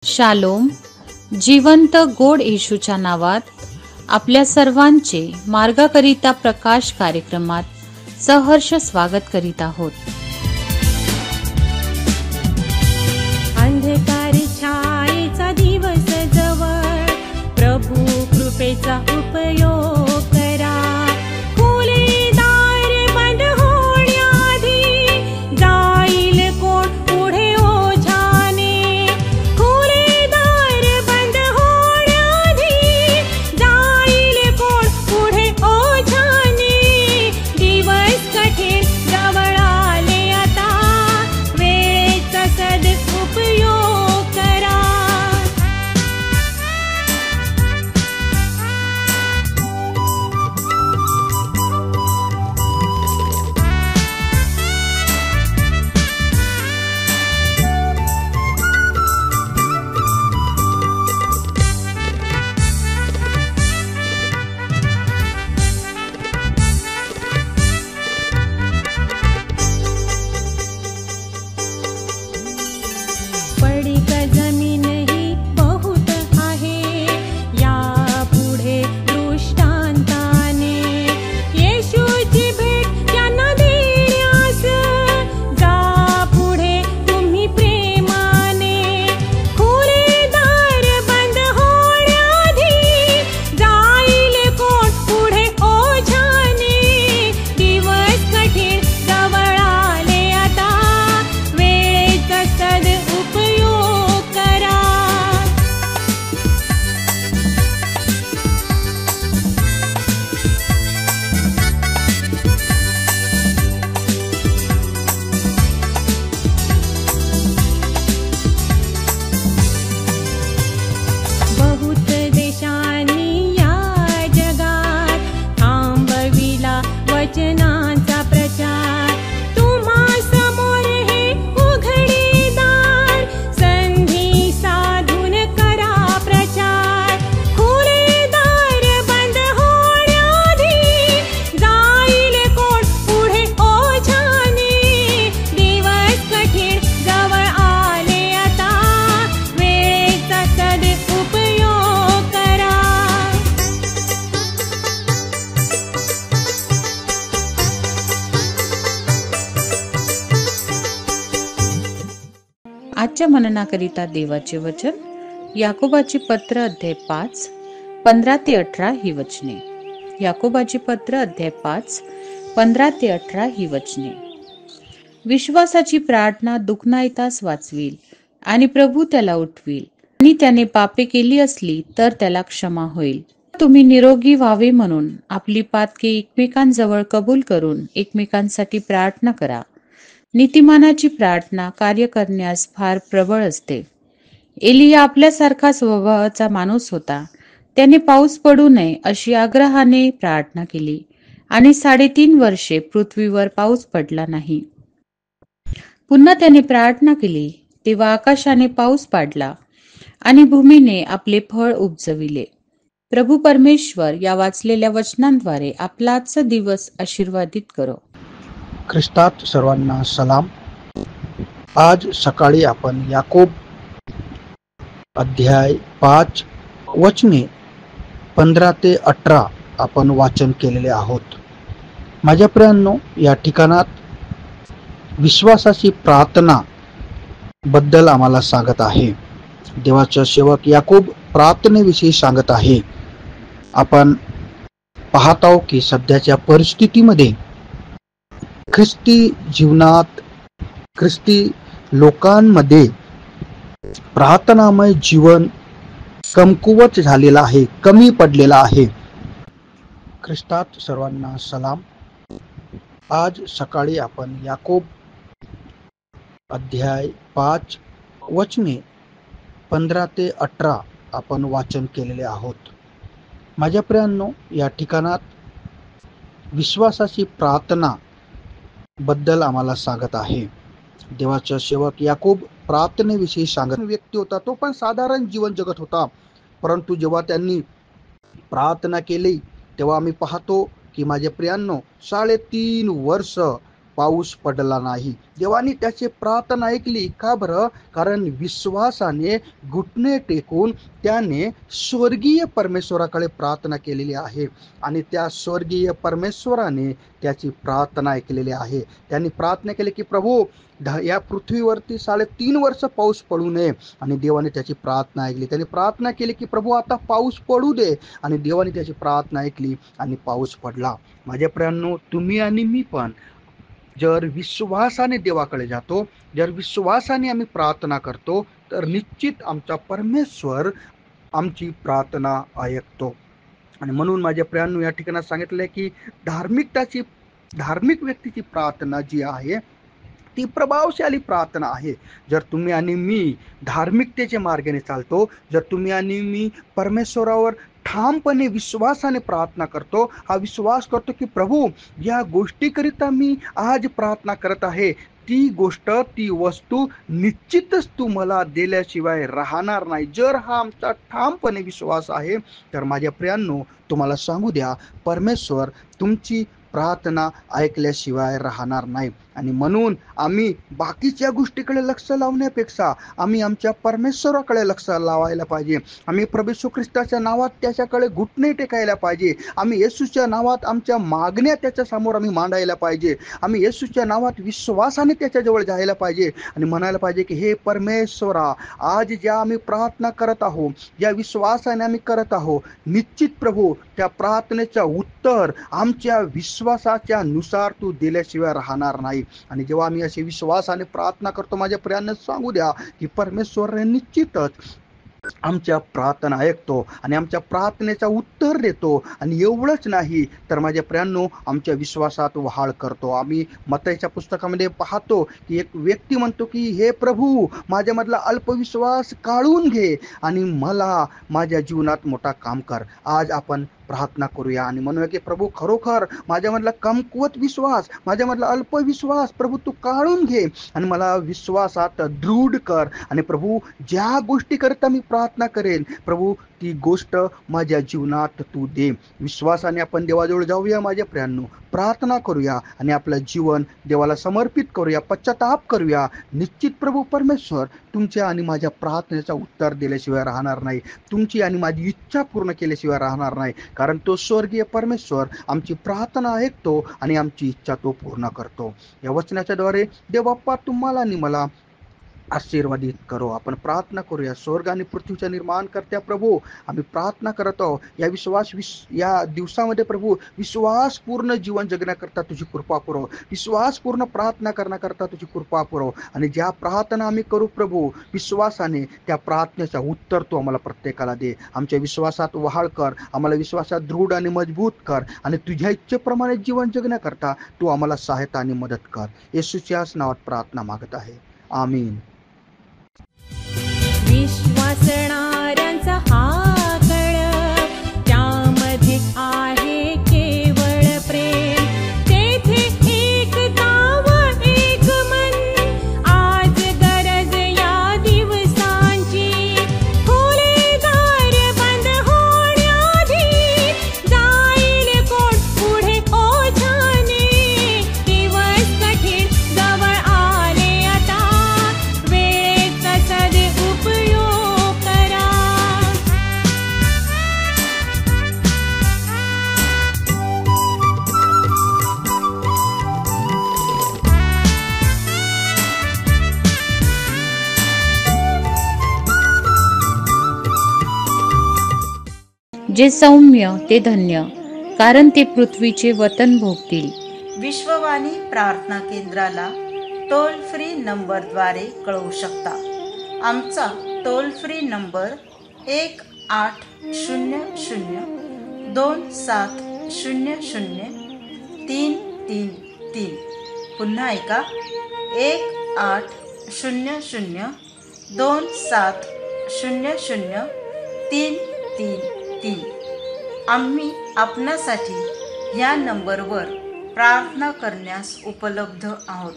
Shalom. जिवंत गोड येशूच्या नावात आपल्या सर्वांचे मार्गाकरिता प्रकाश कार्यक्रमात सहर्ष स्वागत करीत आहोत. अंधकार छायेचा दिवस जवळ, प्रभू कृपेचा उपयोग करा. खुले दार बंद होण्याआधी जाईल कोण पुढे ओझाने. खुले दार बंद होण्याआधी जाईल कोण पुढे ओझाने. दिवस कठीण जवळ आले आता, वेळेचा सदुपयोग करा. पडीक जमीन ही बहुत आहे, या पुढे दृष्टांताने. येशूची भेट त्यांना देण्यास जा पुढे तुम्ही प्रेमाने. खुले दार बंद होण्याआधी जाईल कोण पुढे ओझाने. दिवस कठीण जवळ आले आता, वेळेचा सदुपयोग करा. बहुत देशांनी या जगात थांबविला वचनांचा प्रचार. तुम्हा समोर हे उघडे दार, संधी साधून करा प्रचार. खुले दार बंद होण्याआधी जाईल कोण पुढे ओझाने. दिवस कठीण जवळ आले आता, वेळेचा सदुपयोग करा. आजच्या मननाकरिता देवाचे वचन याकोबाची पत्र अध्याय 5 15 ते 18 ही वचने. याकोबाची पत्र अध्याय 5 15 ते 18 ही वचने. विश्वासाची प्रार्थना दुखनाईतास वाचवील आणि प्रभू त्याला उठवील. आणि त्याने पापे केली असली तर त्याला क्षमा होईल. तुम्ही निरोगी व्हावे म्हणून आपली पातके एकमेकांजवळ कबूल करून एकमेकांसाठी प्रार्थना करा. नीतिमानाची प्रार्थना कार्य करण्यास फार प्रबळ असते. एलिया आपल्यासारखा स्वभावाचा माणूस होता. त्याने पाऊस पडू नये अशी आग्रहाने प्रार्थना केली आणि 3.5 वर्षे पृथ्वीवर पाऊस पडला नाही. पुन्हा त्याने प्रार्थना केली, तेव्हा आकाशाने पाऊस पाडला आणि भूमीने आपले फळ उपजविले. प्रभू परमेश्वर या वाचलेल्या वचनांद्वारे आपला आजचा दिवस आशीर्वादित करो. ख्रिस्तात सर्वांना सलाम. आज सकाळी आपण याकोब अध्याय 5 वचने 15 ते 18 आपण वाचन केलेले आहोत. माझ्या प्रियांनो, या ठिकाणात विश्वासाची प्रार्थना बद्दल आम्हाला सांगत आहे. देवाचा सेवक याकोब प्रार्थनेविषयी सांगत आहे. आपण पाहत आहोत की सध्याच्या परिस्थितीमध्ये ख्रिस्ती जीवनात, ख्रिस्ती लोकांमध्ये प्रार्थनामय जीवन कमकुवत झालेला आहे, कमी पडलेला आहे. ख्रिस्तात सर्वांना सलाम. आज सकाळी आपण याकोब अध्याय 5 वचने 15 ते 18 आपण वाचन केलेले आहोत. माझ्या प्रियांनो, या ठिकाणात विश्वासाची प्रार्थना बद्दल आम्हाला सांगत आहे. देवाचा सेवक याकोब प्रार्थनेविषयी सांगत व्यक्ती होता. तो पण साधारण जीवन जगत होता, परंतु जेव्हा त्यांनी प्रार्थना केली तेव्हा आम्ही पाहतो की माझ्या प्रियांनो 3.5 वर्ष पाऊस पडला नाही. देवाने त्याची प्रार्थना ऐकली. का बरं? कारण विश्वासाने घुटणे टेकून त्याने स्वर्गीय परमेश्वराकडे प्रार्थना केलेली आहे आणि त्या स्वर्गीय परमेश्वराने त्याची प्रार्थना ऐकलेली आहे. त्यांनी प्रार्थना केली की प्रभू या पृथ्वीवरती 3.5 वर्ष पाऊस पडू नये आणि देवाने त्याची प्रार्थना ऐकली. त्यांनी प्रार्थना केली की प्रभू आता पाऊस पडू दे आणि देवाने त्याची प्रार्थना ऐकली आणि पाऊस पडला. माझ्या प्रियांनो, तुम्ही आणि मी पण जर विश्वासाने देवाकडे जातो, जर विश्वासाने आम्ही प्रार्थना करतो, तर निश्चित आमचा परमेश्वर आमची प्रार्थना ऐकतो. आणि म्हणून माझ्या प्रियांनो, या ठिकाणी सांगितलं की धार्मिक व्यक्तीची प्रार्थना जी आहे ती प्रभावशाली प्रार्थना आहे. जर तुम्ही आणि मी धार्मिकतेच्या मार्गाने चालतो, जर तुम्ही आणि मी परमेश्वरावर ठामपणे विश्वासाने प्रार्थना करतो, हा विश्वास करतो की प्रभू या गोष्टीकरिता मी आज प्रार्थना करत आहे, ती गोष्ट, ती वस्तू निश्चितच तू मला दिल्याशिवाय राहणार नाही. जर हा आमचा ठामपणे विश्वास आहे, तर माझ्या प्रियांनो तुम्हाला सांगू द्या, परमेश्वर तुमची प्रार्थना ऐकल्याशिवाय राहणार नाही. आणि म्हणून आम्ही बाकीच्या गोष्टीकडे लक्ष लावण्यापेक्षा आम्ही आमच्या परमेश्वराकडे लक्ष लावायला पाहिजे. आम्ही प्रभू येशू ख्रिस्ताच्या नावात त्याच्याकडे घुटणे टेकायला पाहिजे. आम्ही येशूच्या नावात आमच्या मागण्या त्याच्या समोर आम्ही मांडायला पाहिजे. आम्ही येशूच्या नावात विश्वासाने त्याच्याजवळ जायला पाहिजे आणि म्हणायला पाहिजे की हे परमेश्वरा, आज ज्या आम्ही प्रार्थना करत आहोत, ज्या विश्वासाने आम्ही करत आहोत, निश्चित प्रभू त्या प्रार्थनेचं उत्तर आमच्या विश्वासाच्या नुसार तू दिल्याशिवाय राहणार नाही. आणि जेव्हा आम्ही असे विश्वासाने प्रार्थना करतो, माझ्या प्रियांना सांगू द्या की परमेश्वर निश्चितच आमच्या प्रार्थना ऐकतो आणि आमच्या प्रार्थनेचा उत्तर देतो. आणि एवढंच नाही तर माझ्या प्रियांनो, आमच्या विश्वासात वाढ करतो. आम्ही मत्तईच्या पुस्तकामध्ये पाहतो की एक व्यक्ती म्हणतो की हे प्रभू, माझ्यामधला अल्पविश्वास काढून घे आणि मला माझ्या जीवनात मोठा काम कर. आज आपण प्रार्थना करूया आणि म्हणूया की प्रभू, खरोखर माझ्यामधला कमकुवत विश्वास, माझ्यामधला अल्पविश्वास प्रभू तू काढून घे आणि मला विश्वासात दृढ कर. आणि प्रभू, ज्या गोष्टीकरता मी प्रार्थना करेन, प्रभू ती गोष्ट माझ्या जीवनात तू दे. विश्वासाने आपण देवाजवळ जाऊया माझ्या प्रियांनो, प्रार्थना करूया आणि आपलं जीवन देवाला समर्पित करूया, पश्चाताप करूया. निश्चित प्रभू परमेश्वर तुमच्या आणि माझ्या प्रार्थनेचा उत्तर दिल्याशिवाय राहणार नाही, तुमची आणि माझी इच्छा पूर्ण केल्याशिवाय राहणार नाही. कारण तो स्वर्गीय परमेश्वर आमची प्रार्थना ऐकतो आणि आमची इच्छा तो पूर्ण करतो. या वचनाच्या द्वारे देव बाप्पा तुम्हाला आणि मला आशीर्वादित करो. आपण प्रार्थना करूया. स्वर्ग आणि पृथ्वीच्या निर्माण करत्या प्रभू, आम्ही प्रार्थना करत आहोत या दिवसामध्ये प्रभू विश्वासपूर्ण जीवन जगण्याकरता तुझी कृपा पुरव, विश्वासपूर्ण प्रार्थना करण्याकरता तुझी कृपा पुरव. आणि ज्या प्रार्थना आम्ही करू प्रभू विश्वासाने, त्या प्रार्थनेचा उत्तर तू आम्हाला प्रत्येकाला दे. आमच्या विश्वासात वाढ कर, आम्हाला विश्वासात दृढ आणि मजबूत कर आणि तुझ्या इच्छेप्रमाणे जीवन जगण्याकरता तू आम्हाला सहायता आणि मदत कर. येशूच्याच नावात प्रार्थना मागत आहे. आमीन. विश्वासणाऱ्यांचा हा कळ, त्यामध्ये आहे केवळ प्रेम. तेथे एकता व एक मन, आज गरज या दिवसांची. खुले दार बंद होण्याआधी जाईल कोण पुढे ओझाने. दिवस कठीण जवळ आले आता, वेळेचा सदुपयोग करा. जे सौम्य ते धन्य, कारण ते पृथ्वीचे वतन भोगतील. विश्ववाणी प्रार्थना केंद्राला टोल फ्री नंबरद्वारे कळवू शकता. आमचा टोल फ्री नंबर 1-800-2700-333. पुन्हा ऐका, 1-800-2700-333. आम्ही आपणासाठी ह्या नंबरवर प्रार्थना करण्यास उपलब्ध आहोत.